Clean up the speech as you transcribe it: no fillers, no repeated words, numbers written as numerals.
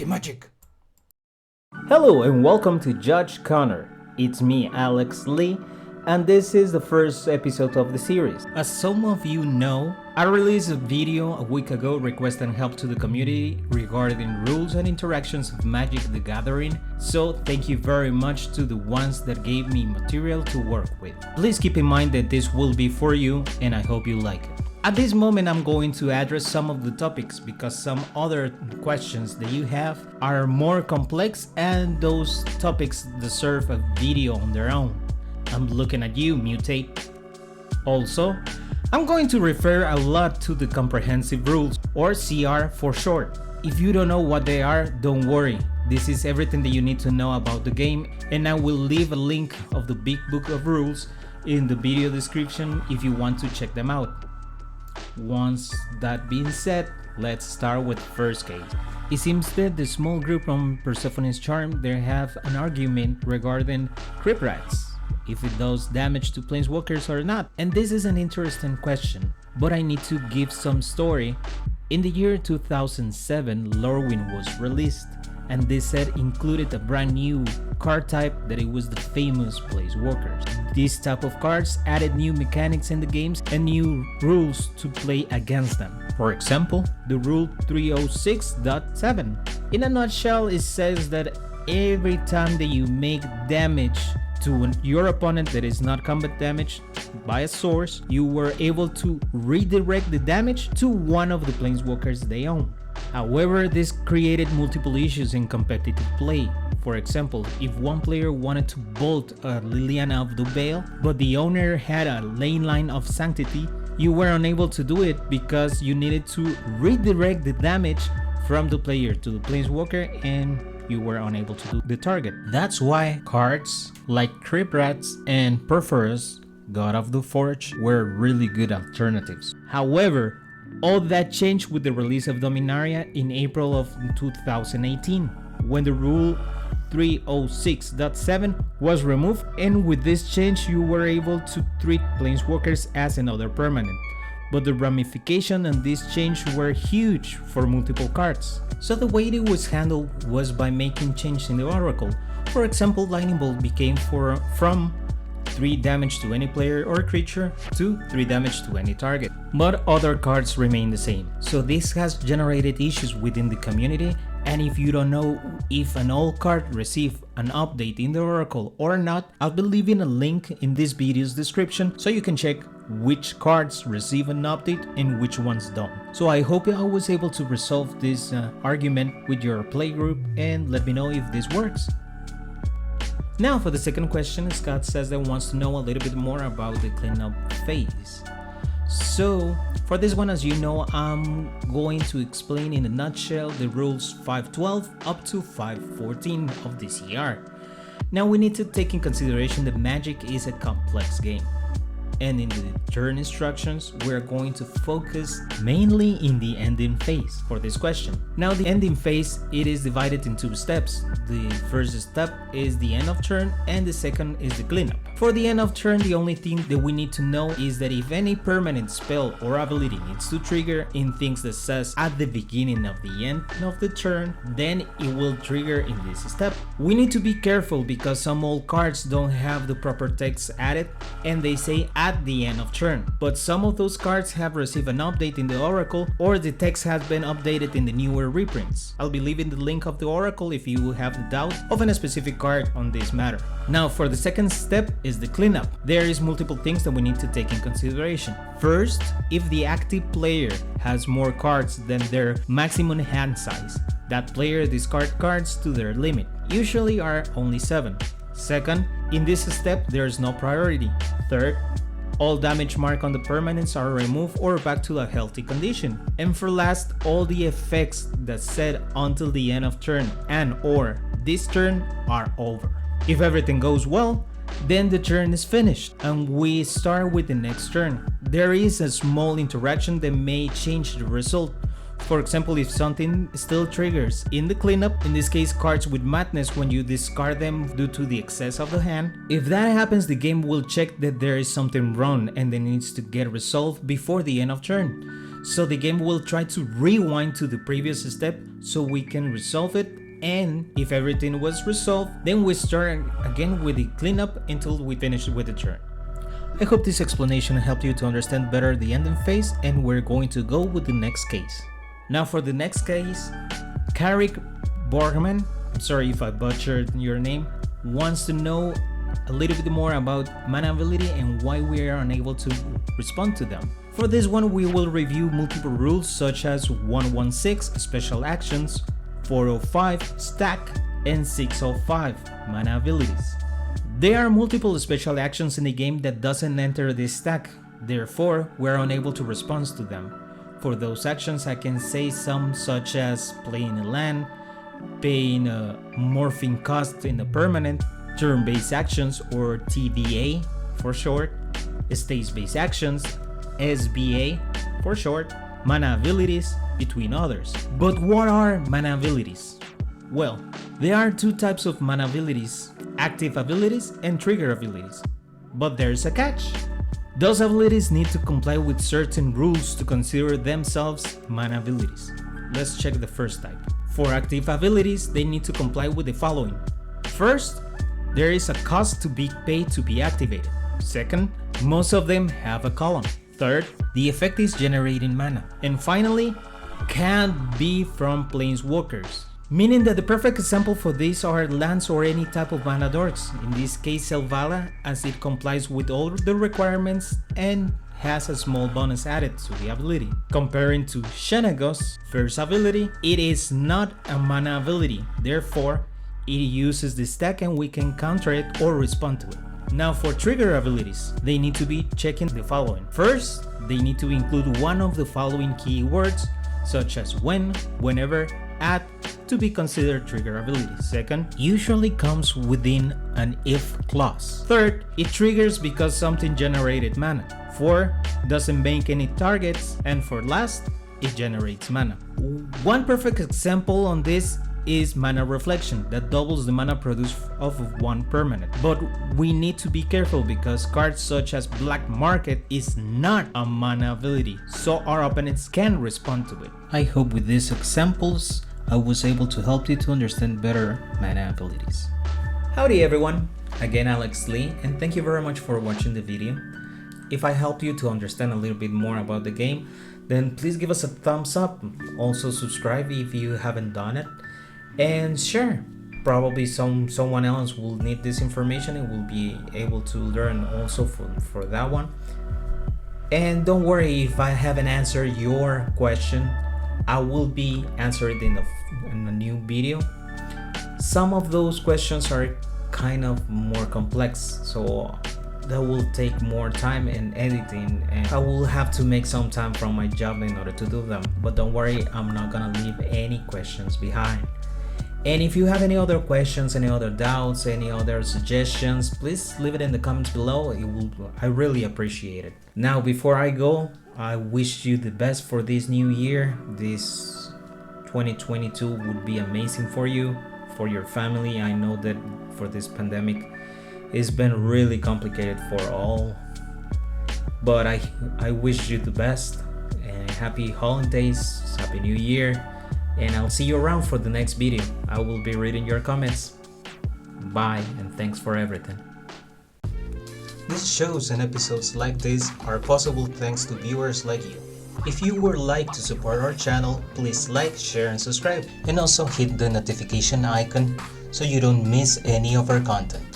GeekyMagic. Hello and welcome to Judge Connor. It's me, Alex Lee, and this is the first episode of the series. As some of you know, I released a video a week ago requesting help to the community regarding rules and interactions of Magic the Gathering, so thank you very much to the ones that gave me material to work with. Please keep in mind that this will be for you and I hope you like it. At this moment, I'm going to address some of the topics because some other questions that you have are more complex and those topics deserve a video on their own. I'm looking at you, Mutate. Also, I'm going to refer a lot to the comprehensive rules, or CR for short. If you don't know what they are, don't worry. This is everything that you need to know about the game, and I will leave a link of the big book of rules in the video description if you want to check them out. Once that being said, let's start with the first case. It seems that the small group on Persephone's Charm they have an argument regarding Crypt Rats, if it does damage to planeswalkers or not, and this is an interesting question, but I need to give some story. In the year 2007, Lorwyn was released, and this set included a brand new card type that it was the famous Planeswalkers. These type of cards added new mechanics in the games and new rules to play against them. For example, the rule 306.7. In a nutshell, it says that every time that you make damage to your opponent that is not combat damage by a source, you were able to redirect the damage to one of the planeswalkers they own. However, this created multiple issues in competitive play. For example, if one player wanted to bolt a Liliana of the Veil, but the owner had a lane line of Sanctity, you were unable to do it because you needed to redirect the damage from the player to the planeswalker and you were unable to do the target. That's why cards like Crypt Rats and Perforus, God of the Forge, were really good alternatives. However, all that changed with the release of Dominaria in April of 2018, when the rule 306.7 was removed, and with this change you were able to treat planeswalkers as another permanent. But the ramification and this change were huge for multiple cards. So the way it was handled was by making changes in the Oracle. For example, Lightning Bolt became from 3 damage to any player or creature to 3 damage to any target. But other cards remain the same. So this has generated issues within the community, and if you don't know if an old card received an update in the Oracle or not, I'll be leaving a link in this video's description so you can check which cards receive an update and which ones don't. So I hope I was able to resolve this argument with your playgroup and let me know if this works. Now for the second question, Scott says that wants to know a little bit more about the cleanup phase. So for this one, as you know, I'm going to explain in a nutshell the rules 512 up to 514 of the CR. Now we need to take in consideration that Magic is a complex game. And in the turn instructions, we're going to focus mainly in the ending phase for this question. Now the ending phase, it is divided in 2 steps. The first step is the end of turn and the second is the cleanup. For the end of turn, the only thing that we need to know is that if any permanent spell or ability needs to trigger in things that says at the beginning of the end of the turn, then it will trigger in this step. We need to be careful because some old cards don't have the proper text added and they say at the end of turn, but some of those cards have received an update in the Oracle or the text has been updated in the newer reprints. I'll be leaving the link of the Oracle if you have the doubt of a specific card on this matter. Now for the second step is the cleanup. There is multiple things that we need to take in consideration. First, if the active player has more cards than their maximum hand size, that player discards cards to their limit, usually are only 7. Second, in this step there is no priority. Third, all damage marked on the permanents are removed or back to a healthy condition. And for last, all the effects that said until the end of turn and or this turn are over. If everything goes well, then the turn is finished and we start with the next turn. There is a small interaction that may change the result. For example, if something still triggers in the cleanup, in this case cards with madness when you discard them due to the excess of the hand, if that happens, the game will check that there is something wrong and that needs to get resolved before the end of turn. So the game will try to rewind to the previous step so we can resolve it, and if everything was resolved, then we start again with the cleanup until we finish with the turn. I hope this explanation helped you to understand better the ending phase, and we're going to go with the next case. Now for the next case, Carrick Borgman, I'm sorry if I butchered your name, wants to know a little bit more about mana ability and why we are unable to respond to them. For this one, we will review multiple rules such as 116 special actions, 405 stack, and 605 mana abilities. There are multiple special actions in the game that doesn't enter this stack, therefore we're unable to respond to them. For those actions I can say some such as playing a land, paying a morphing cost in a permanent, turn-based actions or TBA for short, stage-based actions, SBA for short, mana abilities, between others. But what are mana abilities? Well, there are two types of mana abilities, active abilities and trigger abilities. But there's a catch. Those abilities need to comply with certain rules to consider themselves mana abilities. Let's check the first type. For active abilities, they need to comply with the following. First, there is a cost to be paid to be activated. Second, most of them have a column. Third, the effect is generating mana. And finally, can't be from planeswalkers. Meaning that the perfect example for these are lands or any type of mana dorks, in this case Selvala, as it complies with all the requirements and has a small bonus added to the ability. Comparing to Shenagos' first ability, it is not a mana ability, therefore it uses the stack and we can counter it or respond to it. Now for trigger abilities, they need to be checking the following. First, they need to include one of the following keywords, such as when, whenever, at, to be considered trigger abilities. Second, usually comes within an if clause. Third, it triggers because something generated mana. Four, doesn't make any targets. And for last, it generates mana. One perfect example on this is Mana Reflection, that doubles the mana produced off of one permanent. But we need to be careful because cards such as Black Market is not a mana ability, so our opponents can respond to it. I hope with these examples I was able to help you to understand better mana abilities. Howdy everyone, again Alex Lee, and thank you very much for watching the video. If I helped you to understand a little bit more about the game, then please give us a thumbs up. Also subscribe if you haven't done it. And share. Probably someone else will need this information and will be able to learn also for that one. And don't worry if I haven't answered your question, I will be answered in a new video. Some of those questions are kind of more complex, so that will take more time in editing and I will have to make some time from my job in order to do them. But don't worry, I'm not gonna leave any questions behind. And if you have any other questions, any other doubts, any other suggestions, please leave it in the comments below. I really appreciate it. Now, before I go, I wish you the best for this new year. This 2022 would be amazing for you, for your family. I know that for this pandemic, it's been really complicated for all. But I wish you the best and happy holidays, happy new year. And I'll see you around for the next video. I will be reading your comments. Bye and thanks for everything. These shows and episodes like this are possible thanks to viewers like you. If you would like to support our channel, please like, share and subscribe. And also hit the notification icon so you don't miss any of our content.